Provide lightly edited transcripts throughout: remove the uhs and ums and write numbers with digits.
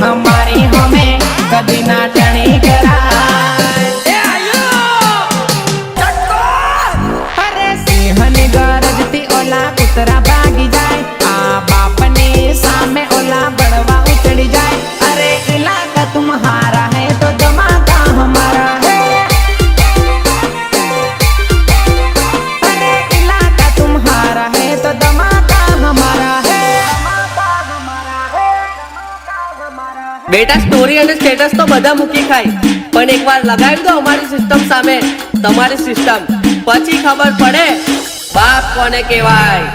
हमारी हमें कभी ना टणी कराए। अरे सिंहनी गरजती ओला कुतरा भागी जाए, आ बापने सामे ओला बड़वा उचड़ी जाए। अरे इलाका तुम्हारा है तो धमाका हमारा है, अरे इलाका तुम्हारा है तो धमाका हमारा है। बेटा स्टोरी અને સ્ટેટસ તો બધા મૂકી ખાય, પણ એકવાર લગાવી દો અમારી સિસ્ટમ સામે તમારી સિસ્ટમ, પછી ખબર પડે બાપ કોને કહેવાય।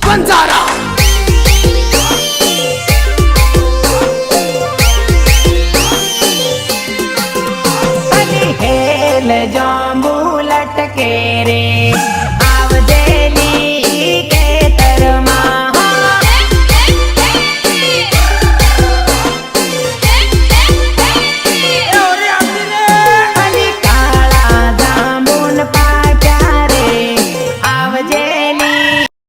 Banzara!